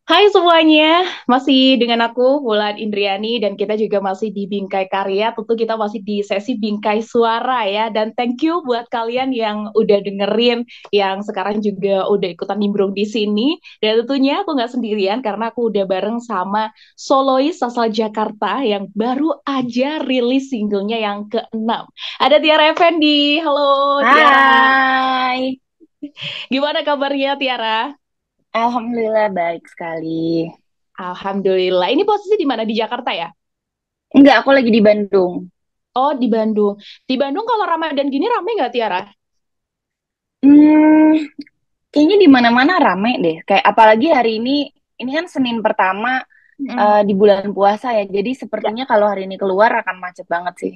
Hai semuanya, masih dengan aku Wulan Indriani dan kita juga masih di Bingkai Karya. Tentu kita masih di sesi Bingkai Suara ya. Dan thank you buat kalian yang udah dengerin, yang sekarang juga udah ikutan nimbrung di sini. Dan tentunya aku nggak sendirian karena aku udah bareng sama solois asal Jakarta yang baru aja rilis singlenya yang keenam. Ada Tiara Effendi. Halo Tiara, Hai, gimana kabarnya Tiara? Alhamdulillah baik sekali. Alhamdulillah. Ini posisi di mana? Di Jakarta ya? Enggak, aku lagi di Bandung. Oh, di Bandung. Di Bandung kalau Ramadan gini rame nggak, Tiara? Hmm, Kayaknya di mana-mana rame deh. Kayak apalagi hari ini kan Senin pertama Mm. di bulan puasa ya. Jadi Ya. sepertinya kalau hari ini keluar akan macet banget sih.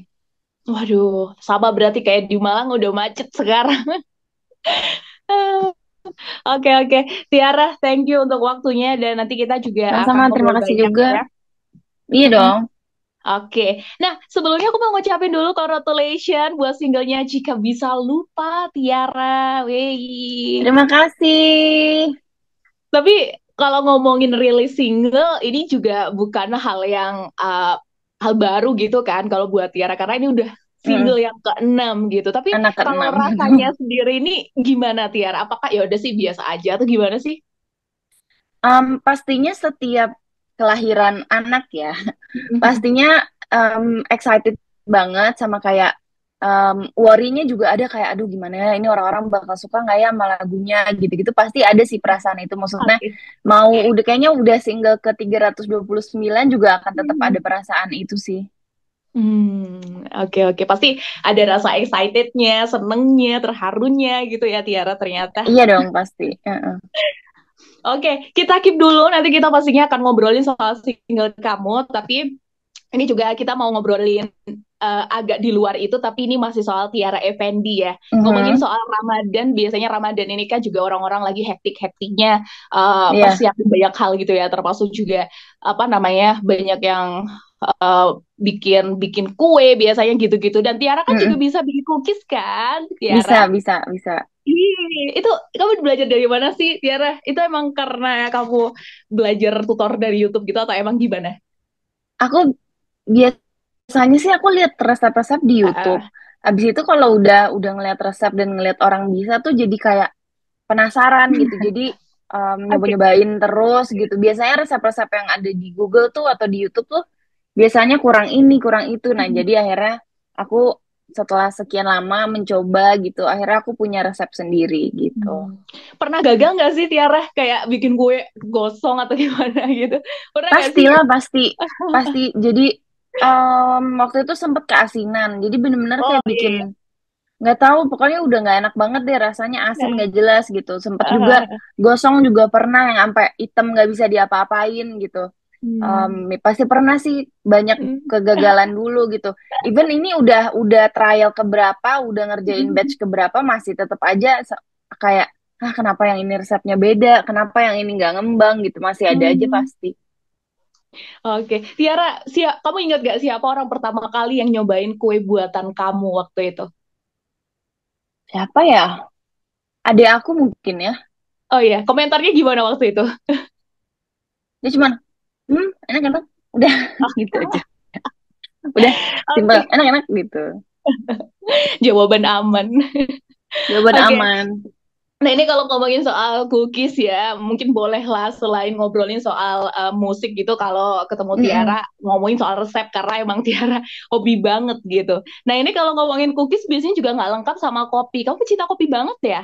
Waduh, sama berarti kayak di Malang udah macet sekarang. Oke, oke. Tiara, thank you untuk waktunya dan nanti kita juga akan Sama-sama, terima ngobrol kasih banyak juga. ya. Iya Mm-mm. dong. Oke. Nah, sebelumnya aku mau ngucapin dulu congratulations buat singlenya Jika Bisa Lupa, Tiara. Wey. Terima kasih. Tapi kalau ngomongin rilis single, ini juga bukan hal yang hal baru gitu kan kalau buat Tiara karena ini udah single Mm, yang keenam gitu. Tapi Anak kalau keenam. rasanya sendiri ini gimana Tiara? Apakah ya udah sih biasa aja atau gimana sih? Pastinya setiap kelahiran anak ya, Mhm. pastinya excited banget sama kayak worry-nya juga ada kayak aduh gimana ya ini orang-orang bakal suka nggak ya sama lagunya gitu-gitu pasti ada sih perasaan itu maksudnya Oke. mau udah kayaknya udah single ke 329 juga akan tetap Hmm. ada perasaan itu sih. Oke oke. Pasti ada rasa excitednya, senengnya, terharunya gitu ya Tiara ternyata. Iya dong pasti. Heeh. Oke, kita keep dulu. Nanti kita pastinya akan ngobrolin soal single kamu. Tapi ini juga kita mau ngobrolin agak di luar itu, tapi ini masih soal Tiara Effendi ya. Ngomongin Mhm. soal Ramadan, biasanya Ramadan ini kan juga orang-orang lagi hektik-hektiknya Iya. persiapin banyak hal gitu ya, termasuk juga apa namanya banyak yang eh, bikin bikin kue biasanya gitu-gitu. Dan Tiara kan juga Mm-mm. bisa bikin cookies kan, Bisa Tiara? bisa bisa. Itu kamu belajar dari mana sih, Tiara? Itu emang karena kamu belajar tutor dari YouTube gitu atau emang gimana? Aku biasanya sih aku lihat resep-resep di YouTube. Ah, Abis itu kalau udah ngeliat resep dan ngeliat orang bisa tuh jadi kayak penasaran gitu. Jadi oke. nyoba-nyobain terus gitu. Biasanya resep-resep yang ada di Google tuh atau di YouTube tuh biasanya kurang ini, kurang itu. Nah, jadi akhirnya aku setelah sekian lama mencoba gitu, akhirnya aku punya resep sendiri gitu. Pernah gagal nggak sih Tiara kayak bikin kue gosong atau gimana gitu? Pernah nggak sih? Pastilah, pasti. Jadi waktu itu sempet keasinan. Jadi bener-bener Oh kayak iya, bikin iya. nggak tahu, pokoknya udah nggak enak banget deh rasanya asin Nah, nggak jelas gitu. Sempet juga ah, gosong juga pernah yang sampai hitam nggak bisa diapa-apain gitu. hmm. Pasti pernah sih banyak Hmm. kegagalan dulu gitu. Even ini udah trial keberapa, udah ngerjain batch keberapa masih tetap aja kayak ah kenapa yang ini resepnya beda, kenapa yang ini nggak ngembang gitu masih ada aja Hmm. pasti. Oke, Tiara, kamu ingat gak siapa orang pertama kali yang nyobain kue buatan kamu waktu itu? Siapa ya? Adik aku mungkin ya. Oh iya, komentarnya gimana waktu itu? Dia cuman enak-enak udah gitu aja. Udah simpel Oke, enak-enak gitu. jawaban aman. Jawaban Oke, aman. nah ini kalau ngomongin soal cookies ya, mungkin bolehlah selain ngobrolin soal musik gitu, kalau ketemu Tiara Mm-mm. ngomongin soal resep karena emang Tiara hobi banget gitu. Nah ini kalau ngomongin cookies biasanya juga nggak lengkap sama kopi. Kamu pecinta kopi banget ya?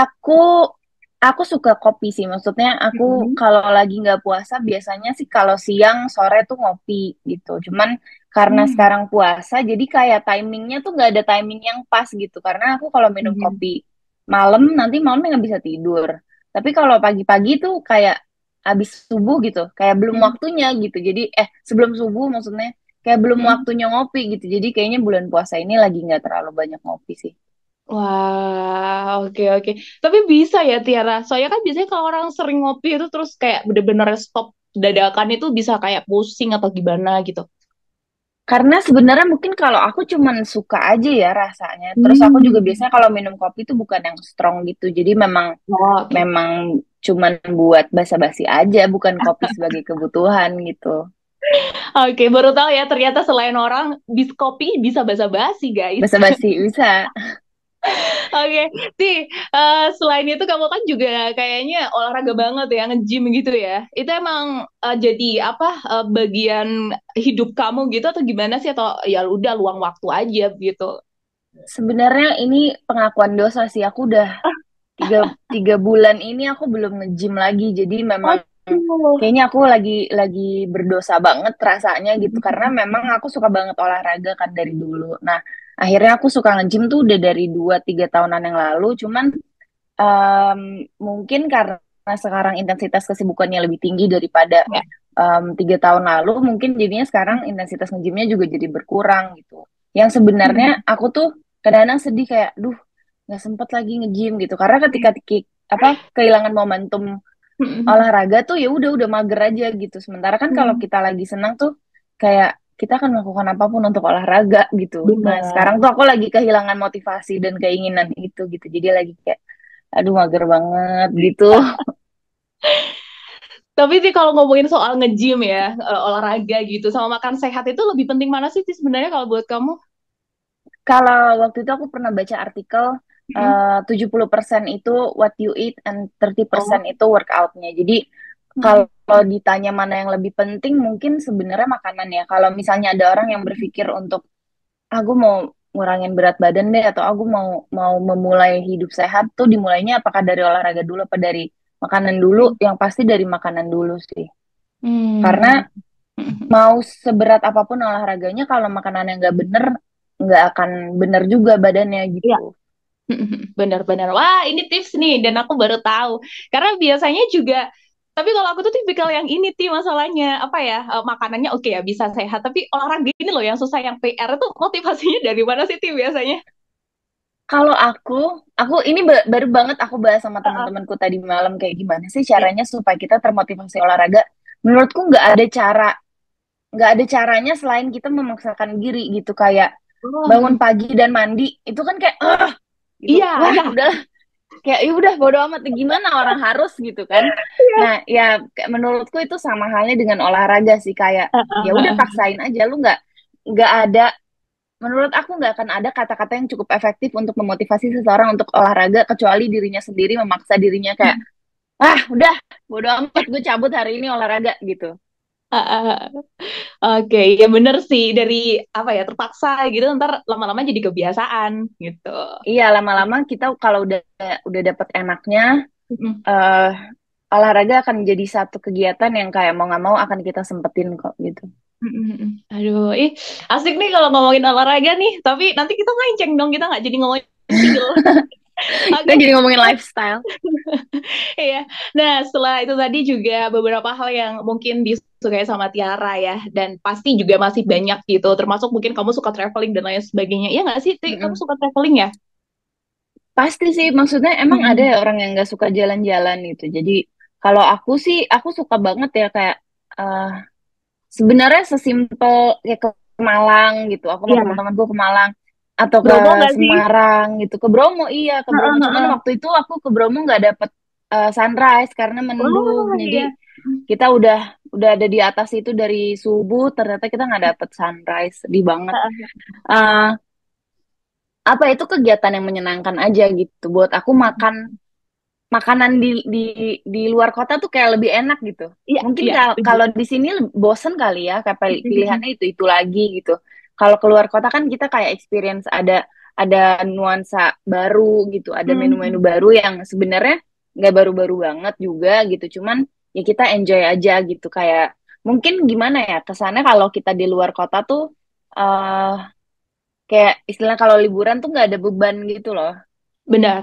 Aku aku suka kopi sih. Maksudnya aku Mm-mm. kalau lagi nggak puasa biasanya sih kalau siang sore tuh ngopi gitu. Cuman karena Hmm. sekarang puasa jadi kayak timingnya tuh nggak ada timing yang pas gitu. Karena aku kalau minum Mhm. kopi malam nanti malamnya nggak bisa tidur. Tapi kalau pagi-pagi tuh kayak habis subuh gitu, kayak belum Mhm. waktunya gitu. Jadi sebelum subuh maksudnya kayak belum Mhm. waktunya ngopi gitu. Jadi kayaknya bulan puasa ini lagi nggak terlalu banyak ngopi sih. Wah, oke oke. Tapi bisa ya Tiara. Soalnya kan biasanya kalau orang sering ngopi itu terus kayak bener-bener stop dadakan itu bisa kayak pusing atau gimana gitu. Karena sebenarnya mungkin kalau aku cuman suka aja ya rasanya. Terus aku juga Hmm. biasanya kalau minum kopi itu bukan yang strong gitu. Jadi memang Oh, oke. memang cuman buat basa-basi aja, bukan kopi sebagai kebutuhan gitu. Oke, baru tahu ya ternyata selain orang bis kopi bisa basa-basi, guys. Basa-basi bisa. Oke, Ti, selain itu kamu kan juga kayaknya olahraga banget ya, nge-gym gitu ya. Itu emang jadi apa bagian hidup kamu gitu atau gimana sih? Atau ya udah luang waktu aja gitu? Sebenarnya ini pengakuan dosa sih. Aku udah tiga bulan ini aku belum nge-gym lagi. Jadi memang Aduh. kayaknya aku lagi berdosa banget rasanya gitu. Karena memang aku suka banget olahraga kan dari dulu. Nah, akhirnya aku suka nge-gym tuh udah dari 2-3 tahunan yang lalu. Cuman mungkin karena sekarang intensitas kesibukannya lebih tinggi daripada Ya. 3 tahun lalu, mungkin jadinya sekarang intensitas nge-gymnya juga jadi berkurang gitu. Yang sebenarnya aku tuh kadang-kadang sedih kayak, duh, nggak sempet lagi nge-gym gitu. Karena ketika apa kehilangan momentum olahraga tuh ya udah mager aja gitu. Sementara kan kalau kita lagi senang tuh kayak kita akan melakukan apapun untuk olahraga gitu. Nah, Benar. sekarang tuh aku lagi kehilangan motivasi dan keinginan itu gitu. Jadi lagi kayak aduh mager banget gitu. Tapi sih kalau ngomongin soal nge-gym ya, olahraga gitu, sama makan sehat itu lebih penting mana sih Ti, sebenarnya kalau buat kamu? Kalau waktu itu aku pernah baca artikel 70% itu what you eat and 30% Oh. itu workoutnya. Jadi kalau ditanya mana yang lebih penting mungkin sebenarnya makanan ya. Kalau misalnya ada orang yang berpikir untuk aku mau ngurangin berat badan deh atau aku mau mau memulai hidup sehat tuh dimulainya apakah dari olahraga dulu apa dari makanan dulu? Yang pasti dari makanan dulu sih. Hmm. Karena mau seberat apapun olahraganya kalau makanannya nggak bener nggak akan bener juga badannya Iya. gitu. Benar-benar. Wah, ini tips nih, dan aku baru tahu. Karena biasanya juga, tapi kalau aku tuh tipikal yang ini, Ti, masalahnya. Apa ya, makanannya oke ya, bisa sehat. Tapi olahraga ini loh yang susah, yang PR itu motivasinya dari mana sih, Ti, biasanya? Kalau aku ini baru banget aku bahas sama Heeh. teman-temanku tadi malam kayak gimana sih Iya. caranya supaya kita termotivasi olahraga. Menurutku nggak ada caranya selain kita memaksakan diri gitu kayak bangun Oh, pagi dan mandi itu kan kayak gitu. iya, Wah, iya. udah kayak ya udah bodo amat gimana orang harus gitu kan. Nah, ya kayak menurutku itu sama halnya dengan olahraga sih kayak ya udah Heeh. paksain aja lu nggak ada menurut aku nggak akan ada kata-kata yang cukup efektif untuk memotivasi seseorang untuk olahraga kecuali dirinya sendiri memaksa dirinya kayak udah bodo amat gue cabut hari ini olahraga gitu. Oke, ya bener sih. Dari, apa ya, terpaksa gitu, ntar lama-lama jadi kebiasaan, gitu. Iya, lama-lama kita kalau udah dapet enaknya Mm-mm. eh olahraga akan jadi satu kegiatan yang kayak mau nggak mau akan kita sempetin kok gitu. Mm-mm. Aduh, asik nih kalau ngomongin olahraga nih. Tapi nanti kita melenceng dong, kita nggak jadi ngomongin feel. Kita Oke, jadi ngomongin lifestyle. iya. Nah, setelah itu tadi juga beberapa hal yang mungkin disukai sama Tiara ya, dan pasti juga masih banyak gitu. Termasuk mungkin kamu suka traveling dan lain sebagainya. Iya nggak sih, Ti? Kamu Mm-mm. suka traveling ya? Pasti sih, maksudnya emang ada Mm-mm. ya orang yang nggak suka jalan-jalan gitu. Jadi kalau aku sih, aku suka banget ya kayak eh sebenarnya sesimpel kayak ke Malang gitu. Aku sama Iya. teman-temanku ke Malang atau ke Bromo nggak sih? Semarang gitu. Ke Bromo iya ke Heeh, Bromo. Cuman heeh. waktu itu aku ke Bromo nggak dapet sunrise karena mendung. Oh Jadi iya. kita udah ada di atas itu dari subuh. Ternyata kita nggak dapet sunrise. Sedih banget. Heeh. Eh, apa itu kegiatan yang menyenangkan aja gitu. Buat aku makanan di luar kota tuh kayak lebih enak gitu. Iya, Mungkin iya, setuju. kalau di sini bosen kali ya, kayak pilihannya itu lagi gitu. Kalau keluar kota kan kita kayak experience ada nuansa baru gitu, ada menu-menu Hmm. baru yang sebenarnya nggak baru-baru banget juga gitu. Cuman ya kita enjoy aja gitu kayak mungkin gimana ya kesannya kalau kita di luar kota tuh eh kayak istilah kalau liburan tuh nggak ada beban gitu loh. Benar.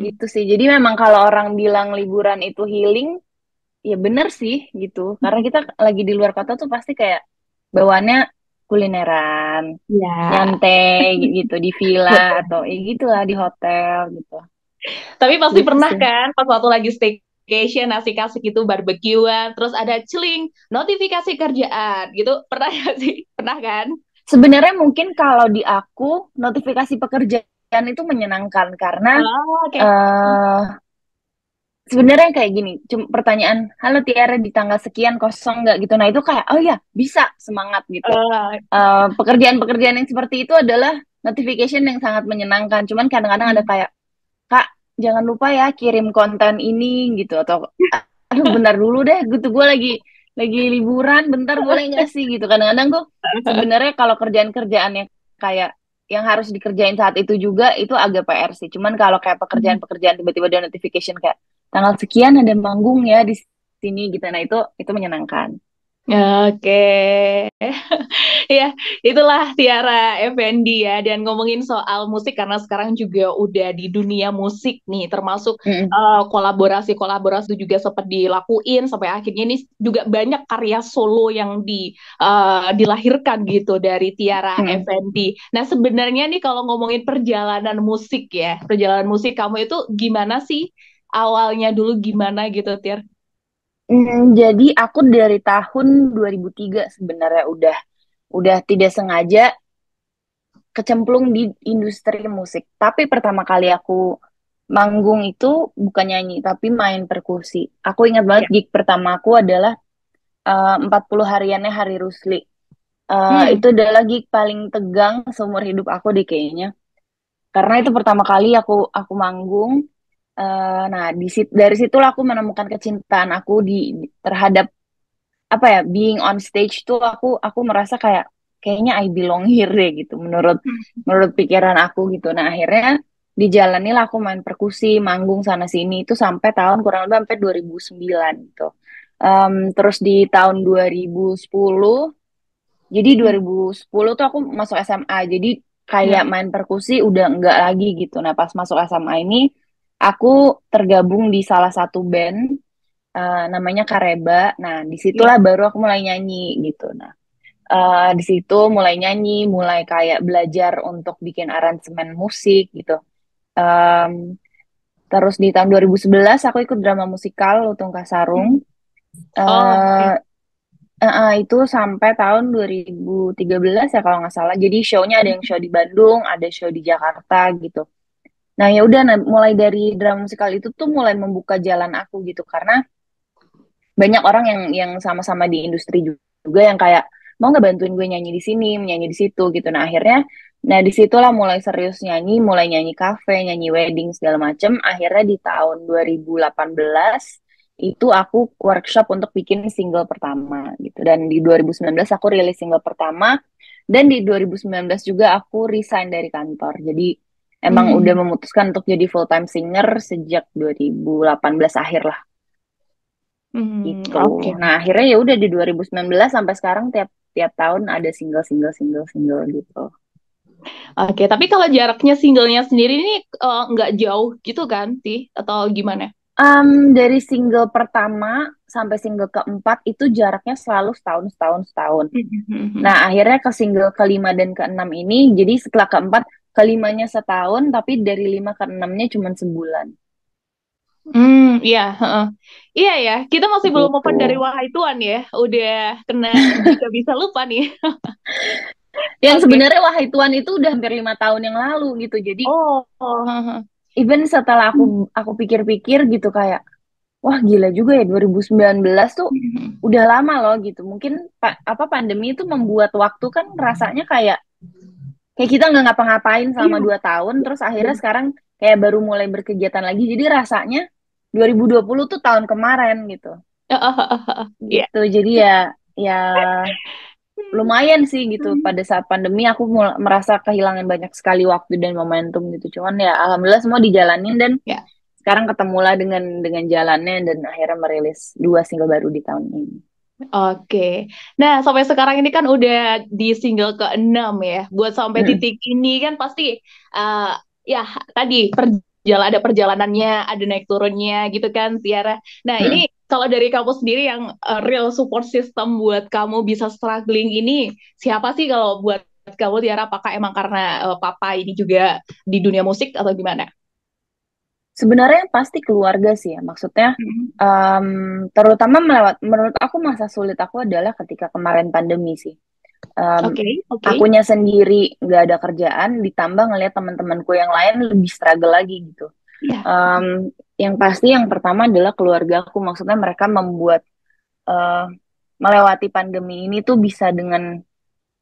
Gitu sih. Jadi memang kalau orang bilang liburan itu healing, ya bener sih gitu. Karena kita lagi di luar kota tuh pasti kayak bawaannya kulineran, Ya. nyantai gitu di villa atau ya gitu lah di hotel gitu. Tapi pasti Gitu pernah sih. kan pas waktu lagi staycation asik-asik itu barbekyuan, terus ada celing notifikasi kerjaan gitu. Pernah gak sih? Pernah kan? Sebenarnya mungkin kalau di aku notifikasi pekerjaan itu menyenangkan karena Oh, oke. eh sebenarnya kayak gini, cuma pertanyaan, halo Tiara di tanggal sekian kosong nggak gitu. Nah itu kayak, oh ya bisa semangat gitu. Eh, Pekerjaan-pekerjaan yang seperti itu adalah notification yang sangat menyenangkan. Cuman kadang-kadang ada hmm. kayak, Kak, jangan lupa ya kirim konten ini gitu atau aduh bentar dulu deh gitu gue lagi liburan bentar boleh nggak sih gitu kadang-kadang tuh sebenarnya kalau kerjaan-kerjaan yang kayak yang harus dikerjain saat itu juga itu agak PR sih cuman kalau kayak pekerjaan-pekerjaan tiba-tiba ada notification kayak tanggal sekian ada manggung ya di sini gitu nah itu menyenangkan. Oke, ya itulah Tiara Effendi ya. Dan ngomongin soal musik karena sekarang juga udah di dunia musik nih, termasuk Mm-mm. kolaborasi-kolaborasi juga sempat dilakuin sampai akhirnya ini juga banyak karya solo yang dilahirkan gitu dari Tiara Mm-mm. Effendi. Nah sebenarnya nih kalau ngomongin perjalanan musik ya, perjalanan musik kamu itu gimana sih? Awalnya dulu gimana gitu, Tir? Jadi aku dari tahun 2003 sebenarnya udah tidak sengaja kecemplung di industri musik. Tapi pertama kali aku manggung itu bukan nyanyi, tapi main perkusi. Aku ingat banget Ya. gig pertama aku adalah 40 hariannya Hari Rusli. Hmm. Itu adalah gig paling tegang seumur hidup aku deh kayaknya. Karena itu pertama kali aku manggung. Nah, dari situlah aku menemukan kecintaan aku terhadap apa ya being on stage tuh aku merasa kayaknya I belong here deh gitu menurut Hmm. menurut pikiran aku gitu nah akhirnya dijalanilah aku main perkusi manggung sana sini itu sampai tahun kurang lebih sampai 2009 gitu. Terus di tahun 2010 jadi Hmm. 2010 tuh aku masuk SMA jadi kayak Ya. main perkusi udah enggak lagi gitu nah pas masuk SMA ini aku tergabung di salah satu band namanya Kareba. Nah, Ya. disitulah baru aku mulai nyanyi gitu. Nah, di situ mulai nyanyi, mulai kayak belajar untuk bikin aransemen musik gitu. Em, Terus di tahun 2011 aku ikut drama musikal Lutung Kasarung. Hmm. Oh, Eh oke. itu sampai tahun 2013 ya kalau nggak salah. Jadi show-nya ada yang show di Bandung, ada show di Jakarta gitu. Nah ya udah, nah, mulai dari drama musikal itu tuh mulai membuka jalan aku gitu karena banyak orang yang sama-sama di industri juga yang kayak mau nggak bantuin gue nyanyi di sini, nyanyi di situ gitu. Nah akhirnya, nah disitulah mulai serius nyanyi, mulai nyanyi kafe, nyanyi wedding segala macem. Akhirnya di tahun 2018 itu aku workshop untuk bikin single pertama gitu. Dan di 2019 aku rilis single pertama dan di 2019 juga aku resign dari kantor. Jadi emang udah Hmm. memutuskan untuk jadi full time singer sejak 2018 akhir lah Hmm. gitu. Oke. Nah, akhirnya ya udah di 2019 sampai sekarang tiap tiap tahun ada single gitu. Oke, tapi kalau jaraknya singlenya sendiri ini nggak jauh gitu kan, Ti? Atau gimana? Dari single pertama sampai single keempat itu jaraknya selalu setahun, setahun, setahun. Nah, Hmm. akhirnya ke single kelima dan keenam ini, jadi setelah keempat, kelimanya setahun, tapi dari lima ke enamnya cuma sebulan. Hmm, iya, heeh. Iya ya, kita masih belum Gitu. open dari Wahai Tuhan ya. Udah kena jika bisa lupa nih. Yang Oke. sebenarnya Wahai Tuhan itu udah hampir 5 tahun yang lalu gitu. Jadi, Oh, oh, heeh. even setelah aku pikir-pikir gitu kayak wah gila juga ya 2019 tuh Hmm. udah lama loh gitu. Mungkin apa pandemi itu membuat waktu kan rasanya kayak kayak kita nggak ngapa-ngapain selama Iya. 2 tahun, terus akhirnya sekarang kayak baru mulai berkegiatan lagi. Jadi rasanya 2020 tuh tahun kemarin gitu. Iya. Gitu. Jadi ya lumayan sih gitu. Pada saat pandemi aku merasa kehilangan banyak sekali waktu dan momentum gitu. Cuman ya alhamdulillah semua dijalanin dan Ya. sekarang ketemulah dengan jalannya dan akhirnya merilis 2 single baru di tahun ini. Oke. Nah, sampai sekarang ini kan udah di single ke-6 ya. Buat sampai Mm-mm. titik ini kan pasti uh, ya tadi ada perjalanannya, ada naik turunnya gitu kan, Tiara. Nah, ini Mm-mm. kalau dari kamu sendiri yang real support system buat kamu bisa struggling ini siapa sih kalau buat kamu Tiara? Apakah emang karena papa ini juga di dunia musik atau gimana? Sebenarnya pasti keluarga sih ya. Maksudnya Hmm. terutama menurut aku masa sulit aku adalah ketika kemarin pandemi sih. Em, Oke, oke. Akunya sendiri nggak ada kerjaan, ditambah ngelihat teman-temanku yang lain lebih struggle lagi gitu. Iya. Yang pasti yang pertama adalah keluarga aku. Maksudnya mereka membuat eh, melewati pandemi ini tuh bisa dengan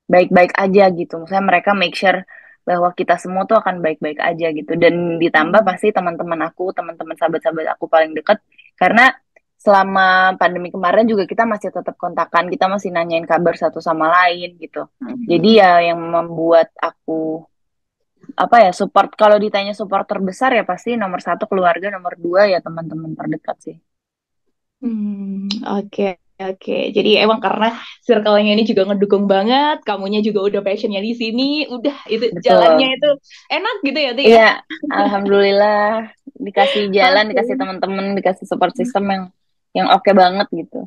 baik-baik aja gitu. Maksudnya mereka make sure bahwa kita semua tuh akan baik-baik aja gitu. Dan ditambah Hmm. pasti teman-teman aku, teman-teman sahabat-sahabat aku paling dekat. Karena selama pandemi kemarin juga kita masih tetap kontakan, kita masih nanyain kabar satu sama lain gitu. Jadi Hmm. ya yang membuat aku apa ya support, kalau ditanya support terbesar ya pasti nomor satu keluarga, nomor dua ya teman-teman terdekat sih. Oke, oke. Jadi emang karena circle-nya ini juga ngedukung banget, kamunya juga udah passionnya di sini, udah itu jalannya Betul. itu enak gitu ya, tuh ya. Iya, alhamdulillah dikasih jalan, Oke. dikasih teman-teman, dikasih support system yang oke banget gitu.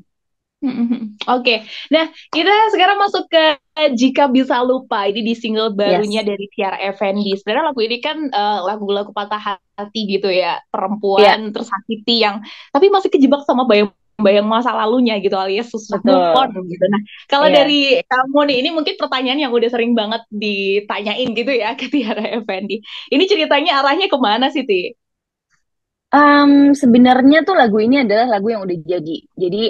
Oke, nah kita sekarang masuk ke Jika Bisa Lupa. Ini di single barunya Yes. dari Tiara Effendi. Sebenarnya lagu ini kan lagu-lagu patah hati gitu ya, Iya, perempuan tersakiti yang tapi masih kejebak sama bayang-bayang masa lalunya gitu, alias susah move on betul. gitu. Nah, kalau Iya. dari kamu nih, ini mungkin pertanyaan yang udah sering banget ditanyain gitu ya ke Tiara Effendi. Ini ceritanya arahnya kemana sih, Ti? Sebenarnya tuh lagu ini adalah lagu yang udah jadi. Jadi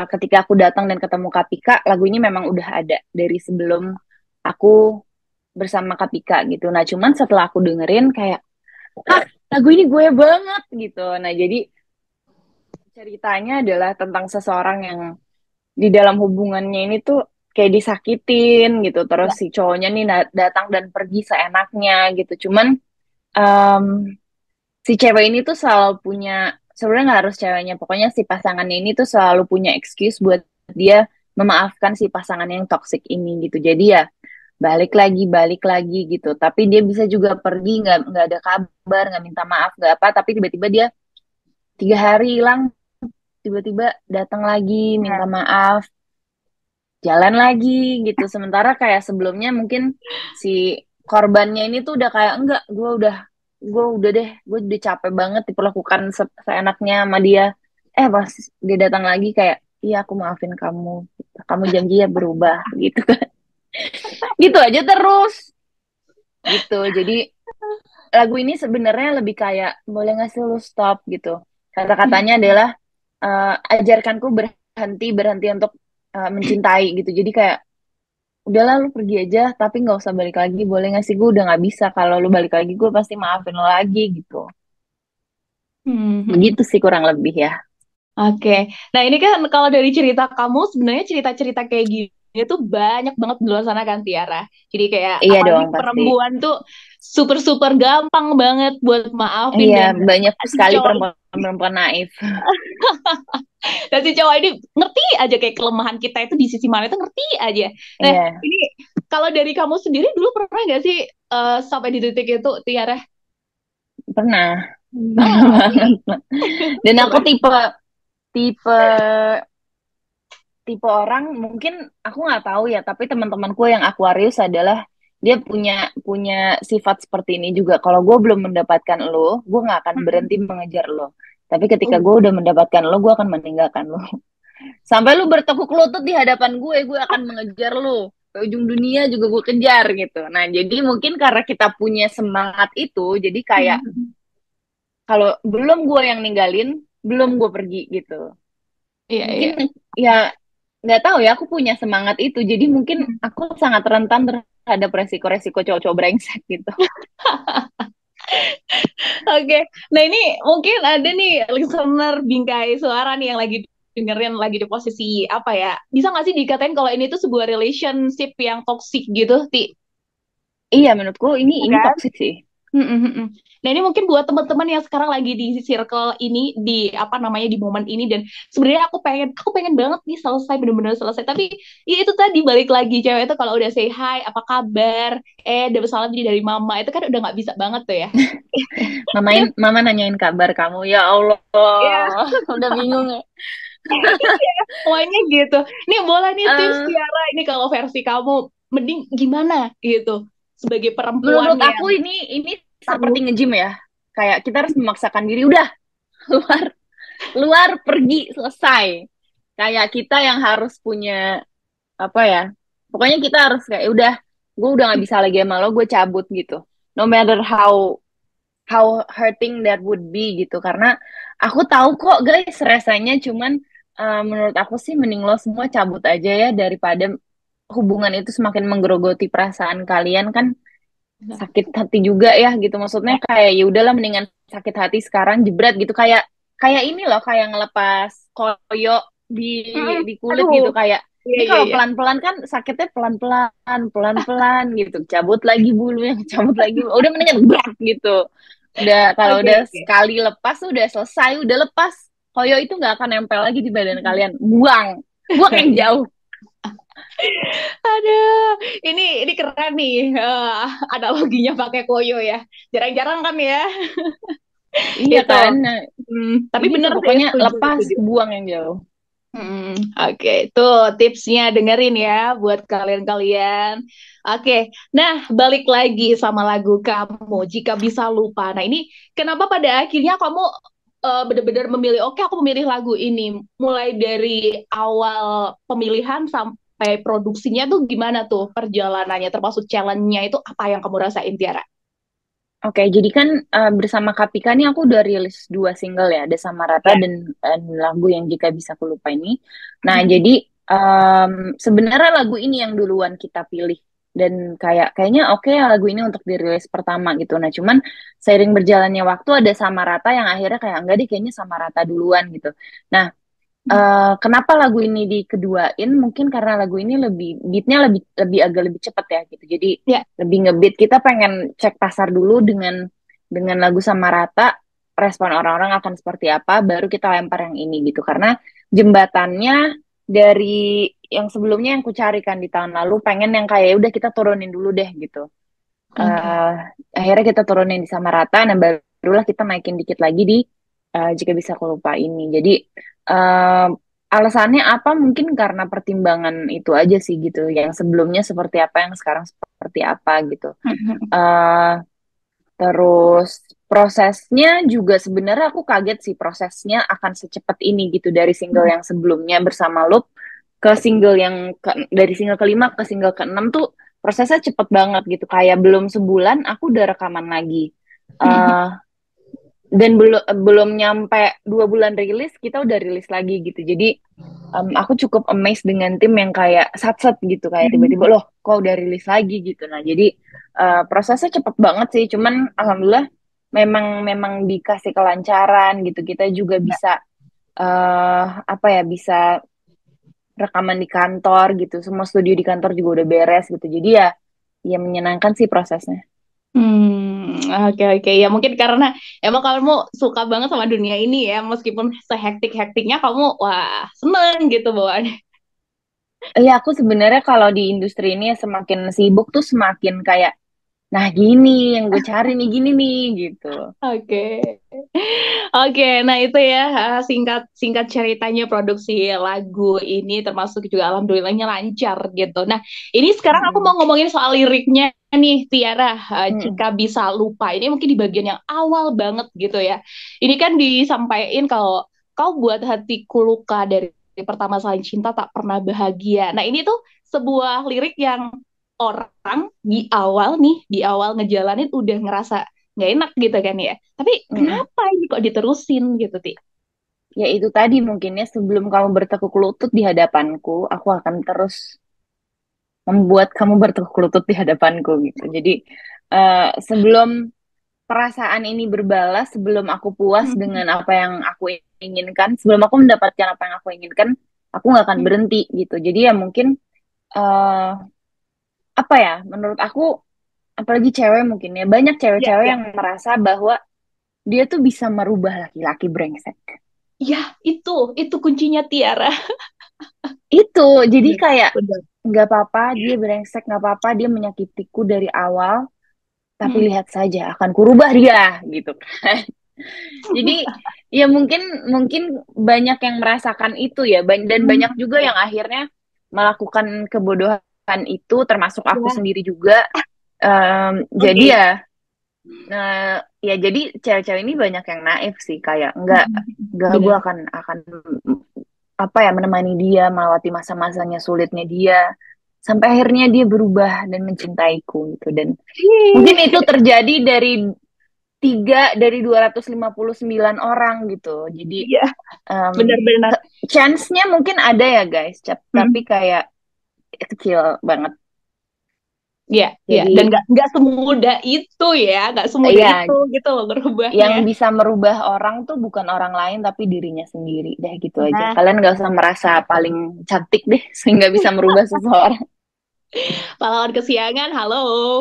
ketika aku datang dan ketemu Kapika, lagu ini memang udah ada dari sebelum aku bersama Kapika gitu. Nah, cuman setelah aku dengerin kayak, hah, lagu ini gue banget gitu. Nah, jadi ceritanya adalah tentang seseorang yang di dalam hubungannya ini tuh kayak disakitin gitu. Terus Ya. si cowoknya nih datang dan pergi seenaknya gitu. Cuman em, si cewek ini tuh selalu punya, sebenarnya nggak harus ceweknya, pokoknya si pasangannya ini tuh selalu punya excuse buat dia memaafkan si pasangan yang toxic ini gitu. Jadi ya balik lagi gitu. Tapi dia bisa juga pergi, nggak ada kabar, nggak minta maaf, nggak apa. Tapi tiba-tiba dia 3 hari hilang, tiba-tiba datang lagi minta maaf, jalan lagi gitu. Sementara kayak sebelumnya mungkin si korbannya ini tuh udah kayak enggak, gue udah deh, gue udah capek banget diperlakukan seenaknya sama dia. Pas dia datang lagi kayak, iya aku maafin kamu, kamu janji ya berubah gitu kan. Gitu aja terus gitu. Jadi lagu ini sebenarnya lebih kayak boleh nggak sih lu stop gitu. Kata-katanya adalah ajarkanku berhenti berhenti untuk mencintai gitu. Jadi kayak udahlah lu pergi aja tapi nggak usah balik lagi, boleh nggak sih, gue udah nggak bisa, kalau lu balik lagi gue pasti maafin lo lagi gitu. Hmm. Begitu sih kurang lebih ya. Oke, nah ini kan kalau dari cerita kamu sebenarnya cerita-cerita kayak gini tuh banyak banget di luar sana kan, Tiara. Jadi kayak Iya apalagi dong pasti. perempuan tuh super-super gampang banget buat maafin, Iya, dan banyak si sekali cowok perempuan-perempuan naif. dan si cowok ini ngerti aja kayak kelemahan kita itu di sisi mana itu ngerti aja. Nah, Iya, ini kalau dari kamu sendiri dulu pernah nggak sih sampai di titik itu, Tiara? pernah. Pernah Oh, banget. Dan aku pernah. tipe tipe tipe orang, mungkin aku nggak tahu ya, tapi teman-temanku yang Aquarius adalah dia punya punya sifat seperti ini juga. Kalau gue belum mendapatkan lo, gue nggak akan berhenti mengejar lo. Tapi ketika gue udah mendapatkan lo, gue akan meninggalkan lo. Sampai lu bertekuk lutut di hadapan gue akan mengejar lu. Ke ujung dunia juga gue kejar gitu. Nah, jadi mungkin karena kita punya semangat itu, jadi kayak kalau belum gue yang ninggalin, belum gue pergi gitu. Iya, Mungkin iya. ya nggak tahu ya, aku punya semangat itu. Jadi mungkin aku sangat rentan terhadap resiko-resiko cowok-cowok brengsek gitu. Oke, nah ini mungkin ada nih listener Bingkai Suara nih yang lagi dengerin, lagi di posisi apa ya? Bisa nggak sih dikatain kalau ini tuh sebuah relationship yang toxic gitu, Ti? Iya, menurutku ini Iya ini kan? toxic sih. Mm. Nah ini mungkin buat teman-teman yang sekarang lagi di circle ini, di apa namanya, di momen ini, dan sebenarnya aku pengen banget nih selesai, bener-bener selesai, tapi ya itu tadi balik lagi, cewek itu kalau udah say hi apa kabar, dapat salam jadi dari mama, itu kan udah nggak bisa banget tuh ya. Mama nanyain kabar kamu, ya Allah, Iya. udah bingung ya. Pokoknya gitu. Nih boleh nih tips Eh, Tiara, ini kalau versi kamu mending gimana gitu sebagai perempuan Menurut yang aku ini tangguh. seperti nge-gym ya. Kayak kita harus memaksakan diri, udah keluar keluar pergi selesai. Kayak kita yang harus punya apa ya? Pokoknya kita harus kayak udah, gue udah nggak bisa lagi sama lo, gue cabut gitu. No matter how how hurting that would be gitu. Karena aku tahu kok guys rasanya, cuman menurut aku sih mending lo semua cabut aja ya, daripada hubungan itu semakin menggerogoti perasaan kalian kan, sakit hati juga ya gitu. Maksudnya kayak ya udahlah, mendingan sakit hati sekarang jebret gitu, kayak kayak ini loh, kayak ngelepas koyo di Mm-mm. di kulit Aduh, gitu. Kayak iya ini iya kalau iya. pelan-pelan kan sakitnya pelan-pelan, pelan-pelan gitu. Cabut lagi bulunya, cabut lagi. Udah mendingan berat gitu. Udah, kalau Oke udah oke. sekali lepas udah selesai, udah lepas. Koyo itu nggak akan nempel lagi di badan kalian. Buang, buang yang jauh. Aduh, ini keren nih, analoginya pakai koyo ya. Jarang-jarang kan ya Iya itu. kan? Nah, Tapi gitu bener sih, pokoknya setuju lepas, setuju. buang yang jauh. Oke, tuh tipsnya dengerin ya buat kalian-kalian. Oke, nah balik lagi sama lagu kamu, Jika Bisa Lupa. Nah ini kenapa pada akhirnya kamu benar-benar memilih, oke aku memilih lagu ini. Mulai dari awal pemilihan sampai produksinya tuh gimana tuh perjalanannya, termasuk challenge-nya itu apa yang kamu rasain, Tiara? Oke, jadi kan bersama Kapika nih aku udah rilis 2 single ya, ada Sama Rata Ya. dan lagu yang Jika Bisa Ku Lupa ini. Nah, jadi sebenarnya lagu ini yang duluan kita pilih, dan kayaknya oke ya lagu ini untuk dirilis pertama gitu. Nah, cuman seiring berjalannya waktu ada Sama Rata yang akhirnya kayak enggak deh, kayaknya Sama Rata duluan gitu. Nah, kenapa lagu ini dikeduain? Mungkin karena lagu ini lebih beatnya lebih lebih agak lebih cepet ya gitu. Jadi Ya. lebih ngebeat. Kita pengen cek pasar dulu dengan lagu Sama Rata, respon orang-orang akan seperti apa, baru kita lempar yang ini gitu. Karena jembatannya dari yang sebelumnya yang ku carikan di tahun lalu, pengen yang kayak "Ya udah kita turunin dulu deh gitu. Oke. eh Akhirnya kita turunin di Sama Rata, dan barulah kita naikin dikit lagi di Jika Bisa Aku Lupa ini. Jadi eh alasannya apa? Mungkin karena pertimbangan itu aja sih gitu. Yang sebelumnya seperti apa, yang sekarang seperti apa gitu. eh Terus prosesnya juga sebenarnya aku kaget sih, prosesnya akan secepat ini gitu, dari single yang sebelumnya Bersama Loop ke single dari single kelima ke single keenam tuh prosesnya cepet banget gitu, kayak belum sebulan aku udah rekaman lagi. Eh dan belum belum nyampe 2 bulan rilis kita udah rilis lagi gitu. Jadi aku cukup amazed dengan tim yang kayak sat-sat gitu, kayak tiba-tiba loh kok udah rilis lagi gitu. Nah jadi prosesnya cepet banget sih, cuman alhamdulillah memang memang dikasih kelancaran gitu. Kita juga bisa apa ya, bisa rekaman di kantor gitu, semua studio di kantor juga udah beres gitu. Jadi ya ya menyenangkan sih prosesnya. Oke oke ya mungkin karena emang kamu suka banget sama dunia ini ya meskipun sehektik-hektiknya kamu wah seneng gitu bawaannya. Iya, aku sebenarnya kalau di industri ini ya semakin sibuk tuh semakin kayak, nah gini yang gue cari nih, gini nih gitu. Oke. Oke, nah itu ya singkat singkat ceritanya produksi lagu ini termasuk juga alhamdulillahnya lancar gitu. Nah, ini sekarang aku mau Mm-mm. ngomongin soal liriknya nih Tiara, Mm-mm. jika bisa lupa. Ini mungkin di bagian yang awal banget gitu ya. Ini kan disampaikan kalau kau buat hatiku luka dari pertama saling cinta tak pernah bahagia. Nah, ini tuh sebuah lirik yang orang di awal ngejalanin udah ngerasa nggak enak gitu kan ya. Tapi Mm-mm. kenapa ini kok diterusin gitu, Ti? Ya itu tadi mungkin ya, sebelum kamu bertekuk lutut di hadapanku, aku akan terus membuat kamu bertekuk lutut di hadapanku gitu. Jadi sebelum perasaan ini berbalas, sebelum aku puas Hmm. dengan apa yang aku inginkan, sebelum aku mendapatkan apa yang aku inginkan, aku nggak akan berhenti gitu. Jadi ya mungkin eh apa ya, menurut aku, apalagi cewek mungkin ya, banyak Ya, cewek-cewek ya. yang merasa bahwa dia tuh bisa merubah laki-laki brengsek. Ya, itu kuncinya Tiara. Itu, jadi Benar, kayak benar. nggak apa-apa dia brengsek, nggak apa-apa dia menyakitiku dari awal, tapi Hmm. lihat saja akan kurubah dia gitu kan. Jadi ya mungkin mungkin banyak yang merasakan itu ya, dan banyak juga Ya, yang akhirnya melakukan kebodohan itu, termasuk aku ya. sendiri juga. Jadi Oke. ya, ya jadi cewek-cewek ini banyak yang naif sih, kayak enggak gue Benar. akan apa ya, menemani dia melewati masa-masanya sulitnya dia sampai akhirnya dia berubah dan mencintaiku gitu. Dan mungkin itu terjadi dari 3 dari 259 orang gitu. Jadi Iya, benar-benar. chance-nya mungkin ada ya guys, tapi kayak kecil banget. Iya, iya. Dan Jadi nggak semudah itu ya, nggak semudah ya, itu gitu loh berubahnya. yang bisa merubah orang tuh bukan orang lain tapi dirinya sendiri deh gitu aja. Nah, Kalian nggak usah merasa paling cantik deh sehingga bisa merubah seseorang. pahlawan kesiangan, halo,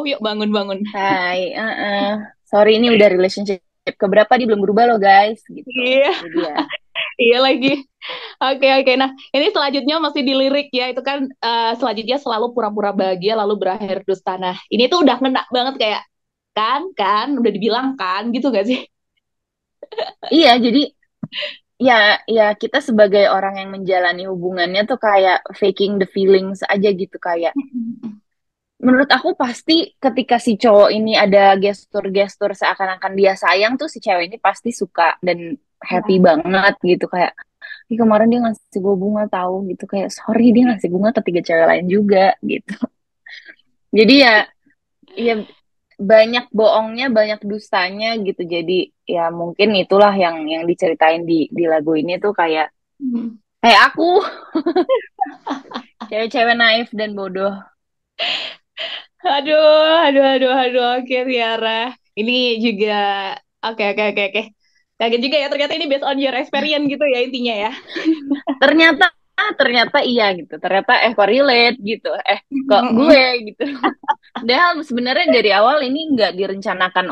yuk bangun-bangun. Hai, sorry ini udah relationship keberapa dia belum berubah loh guys gitu. Iya, Jadi ya, iya lagi. Oke, oke. Nah, ini selanjutnya masih di lirik ya. Itu kan selanjutnya selalu pura-pura bahagia lalu berakhir dusta. Nah, ini tuh udah ngena banget kayak kan, udah dibilang kan, gitu gak sih? iya jadi ya ya kita sebagai orang yang menjalani hubungannya tuh kayak faking the feelings aja gitu kayak menurut aku pasti ketika si cowok ini ada gestur-gestur seakan-akan dia sayang tuh si cewek ini pasti suka dan happy Nah, banget gitu kayak ih kemarin dia ngasih gue bunga tahu gitu kayak sorry dia ngasih bunga ke 3 cewek lain juga gitu jadi ya ya banyak bohongnya banyak dustanya gitu jadi ya mungkin itulah yang diceritain di lagu ini tuh kayak hmm. kayak aku cewek-cewek naif dan bodoh. Aduh, aduh, aduh, aduh. Oke, Tiara. Ini juga, oke, oke, oke, oke. Kaget juga ya, ternyata ini based on your experience gitu ya intinya ya. Ternyata ternyata iya gitu ternyata kok relate gitu kok gue gitu padahal sebenarnya dari awal ini nggak direncanakan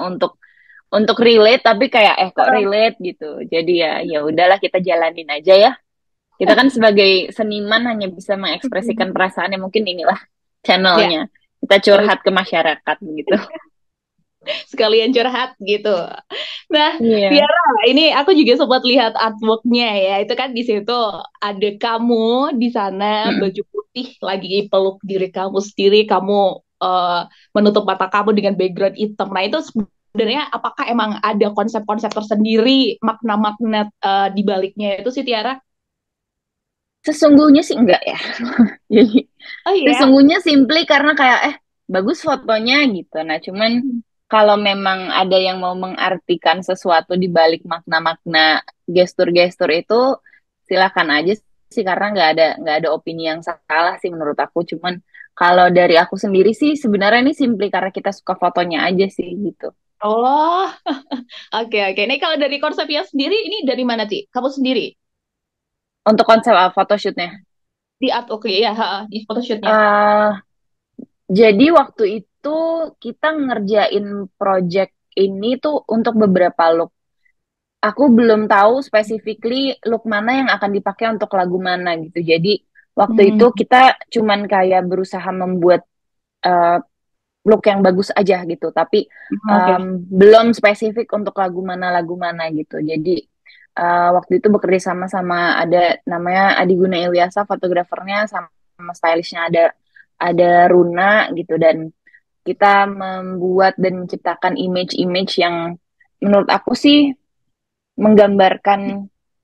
untuk relate tapi kayak kok relate gitu jadi ya ya udahlah kita jalanin aja ya kita kan sebagai seniman hanya bisa mengekspresikan perasaan yang mungkin inilah Ya, channelnya kita curhat ke masyarakat begitu. sekalian curhat gitu. Nah, Iya. Tiara, ini aku juga sempat lihat artworknya ya. Itu kan di situ ada kamu di sana Mm-mm. baju putih lagi peluk diri kamu sendiri, kamu eh, menutup mata kamu dengan background hitam. Nah, itu sebenarnya apakah emang ada konsep-konsep tersendiri, makna-makna di baliknya itu sih Tiara? Sesungguhnya sih enggak ya. Jadi Oh iya. sesungguhnya simply karena kayak bagus fotonya gitu. Nah, cuman kalau memang ada yang mau mengartikan sesuatu di balik makna-makna gestur-gestur itu silakan aja sih karena nggak ada opini yang salah sih menurut aku. Cuman kalau dari aku sendiri sih sebenarnya ini simply karena kita suka fotonya aja sih gitu. Oh, oke, oke. Ini kalau dari konsepnya sendiri, ini dari mana, Ti? Kamu sendiri? Untuk konsep photoshootnya. Di art, oke, ya, ha, di photoshootnya. eh Jadi waktu itu kita ngerjain project ini tuh untuk beberapa look. Aku belum tahu specifically look mana yang akan dipakai untuk lagu mana gitu. Jadi waktu Hmm, itu kita cuman kayak berusaha membuat uh, look yang bagus aja gitu. Tapi oke. belum spesifik untuk lagu mana gitu. Jadi waktu itu bekerja sama sama ada namanya Adi Guna Ilyasa fotografernya sama stylishnya ada Runa gitu dan kita membuat dan menciptakan image-image yang menurut aku sih menggambarkan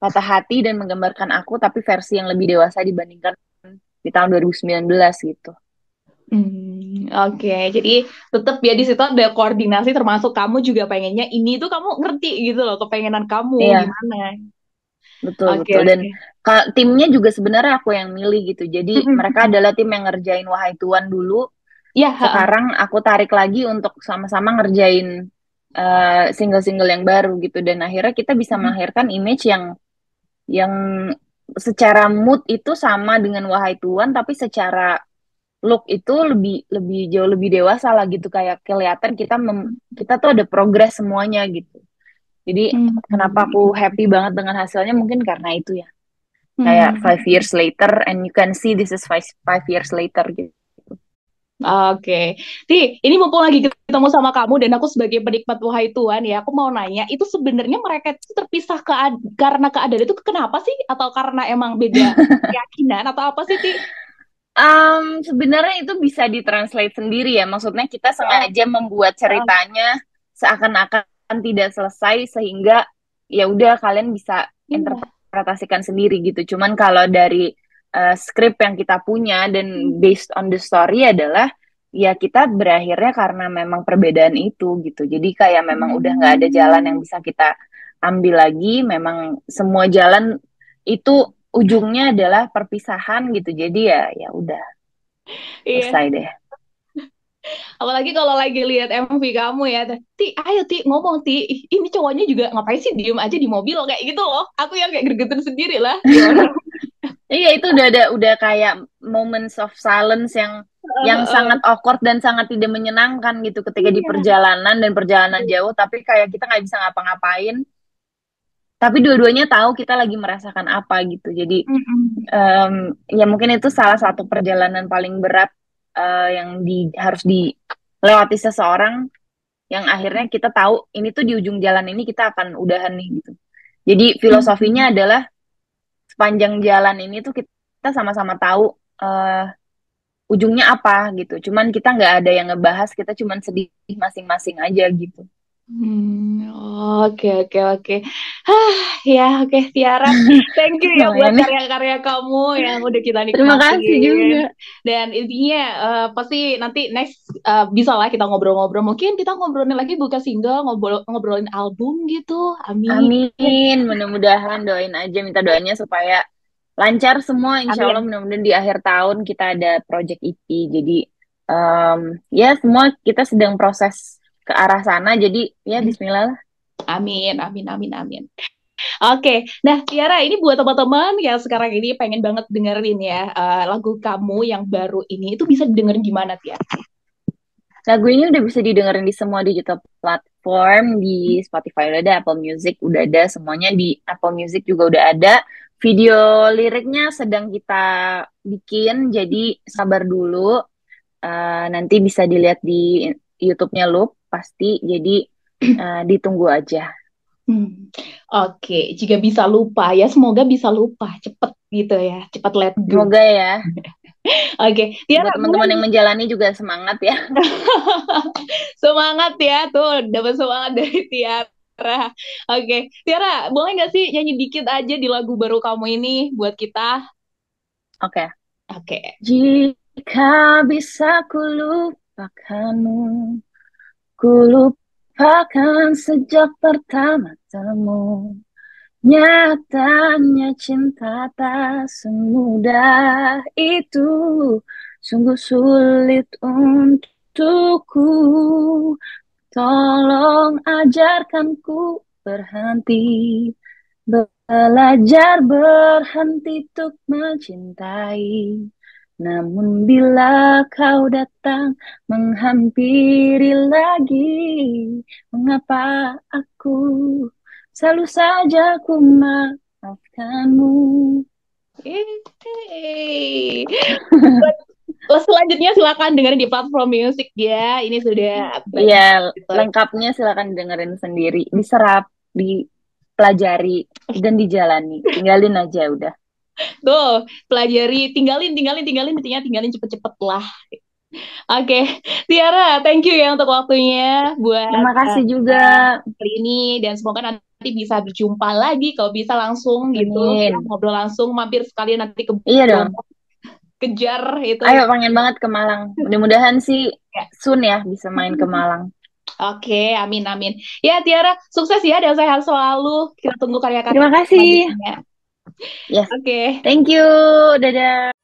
patah hati dan menggambarkan aku tapi versi yang lebih dewasa dibandingkan di tahun 2019 gitu. Oke. Jadi tetap ya di situ ada koordinasi termasuk kamu juga pengennya ini tuh kamu ngerti gitu loh kepengenan kamu Iya, gimana. betul Oke, betul dan oke. timnya juga sebenarnya aku yang milih gitu. Jadi mereka Mm-mm. adalah tim yang ngerjain Wahai Tuhan dulu. Ya, ha. Sekarang aku tarik lagi untuk sama-sama ngerjain single-single yang baru gitu dan akhirnya kita bisa melahirkan image yang secara mood itu sama dengan Wahai Tuhan tapi secara look itu lebih lebih jauh lebih dewasa lah gitu kayak kelihatan kita tuh ada progres semuanya gitu. Jadi kenapa aku happy banget dengan hasilnya mungkin karena itu ya. Kayak 5 years later and you can see this is five years later gitu. Oke, ini mumpung lagi ketemu sama kamu dan aku sebagai penikmat Wahai Tuhan ya, aku mau nanya, itu sebenarnya mereka itu terpisah karena keadaan itu kenapa sih? Atau karena emang beda keyakinan atau apa sih, Ti? Sebenarnya itu bisa ditranslate sendiri ya. Maksudnya kita Oh, sengaja membuat oh, ceritanya seakan-akan tidak selesai sehingga ya udah kalian bisa iya. interpretasikan sendiri gitu. Cuman kalau dari skrip yang kita punya dan based on the story adalah ya kita berakhirnya karena memang perbedaan itu gitu. Jadi kayak memang udah nggak ada jalan yang Hmm. bisa kita ambil lagi. Memang semua jalan itu ujungnya adalah perpisahan gitu. Jadi ya udah Iya. selesai deh. Apalagi kalau lagi lihat MV kamu ya, Ti, ayo Ti, ngomong Ti. Ih, ini cowoknya juga ngapain sih diem aja di mobil kayak gitu loh. Aku yang kayak gregetan sendiri lah. Gimana? Iya itu udah kayak moments of silence yang sangat awkward dan sangat tidak menyenangkan gitu ketika di Iya. perjalanan dan perjalanan jauh tapi kayak kita nggak bisa ngapa-ngapain tapi dua-duanya tahu kita lagi merasakan apa gitu jadi Mm-mm. ya mungkin itu salah satu perjalanan paling berat yang harus dilewati seseorang yang akhirnya kita tahu ini tuh di ujung jalan ini kita akan udahan nih gitu jadi Mm-mm. filosofinya adalah sepanjang jalan ini tuh kita sama-sama tahu eh, ujungnya apa gitu. Cuman kita nggak ada yang ngebahas, kita cuman sedih masing-masing aja gitu. Oke, oke, oke. Hah, ya, oke, Tiara. Thank you ya buat Lumayan nih. karya-karya kamu yang udah kita Terima kasih nikmatin. juga. Dan intinya pasti nanti next bisa lah kita ngobrol-ngobrol. Mungkin kita ngobrolin lagi buka single, ngobrolin album gitu. Amin. Amin. Mudah-mudahan doain aja, minta doanya supaya lancar semua. Insya Allah Amin. mudah-mudahan di akhir tahun kita ada project EP. Jadi em, ya semua kita sedang proses ke arah sana. Jadi ya Bismillah lah. Amin, amin, amin, amin. Oke, nah Tiara, ini buat teman-teman yang sekarang ini pengen banget dengerin ya lagu kamu yang baru ini, itu bisa didengerin di mana, Tiara? Lagu ini udah bisa didengerin di semua digital platform, di Spotify udah ada, Apple Music udah ada, semuanya di Apple Music juga udah ada. Video liriknya sedang kita bikin, jadi sabar dulu. Nanti bisa dilihat di YouTube-nya Loop, pasti. Jadi ditunggu aja. Hmm. Oke, jika bisa lupa ya, semoga bisa lupa cepet gitu ya, cepet let go. Semoga ya, Oke, Tiara, buat teman-teman yang boleh menjalani juga semangat ya. semangat ya tuh, dapat semangat dari Tiara. Oke, Tiara, boleh nggak sih nyanyi dikit aja di lagu baru kamu ini buat kita? Oke. Oke. Jika bisa ku lupakanmu, ku lupakan sejak pertama temu. Nyatanya cinta tak semudah itu, sungguh sulit untukku. Tolong ajarkanku berhenti, belajar berhenti untuk mencintai. Namun bila kau datang menghampiri lagi, mengapa aku selalu saja ku maafkanmu? Yeay. Selanjutnya silakan dengerin di platform musik ya. Ini sudah Iya, banyak gitu. lengkapnya silakan dengerin sendiri, diserap, dipelajari, dan dijalani. Tinggalin aja udah. Tuh, pelajari, tinggalin, tinggalin, tinggalin, intinya tinggalin cepet-cepet lah. Oke, Tiara, thank you ya untuk waktunya buat Terima kasih juga. kali ini dan semoga nanti bisa berjumpa lagi kalau bisa langsung gitu ya Amin. ngobrol langsung mampir sekalian nanti ke Iya dong. Bromo kejar itu. Ayo, pengen banget ke Malang. Mudah-mudahan sih Ya. soon ya bisa main ke Malang. Oke, amin amin. Ya Tiara, sukses ya dan sehat selalu. Kita tunggu karya-karya Terima kasih. selanjutnya. Yes. Oke. Thank you. Dadah.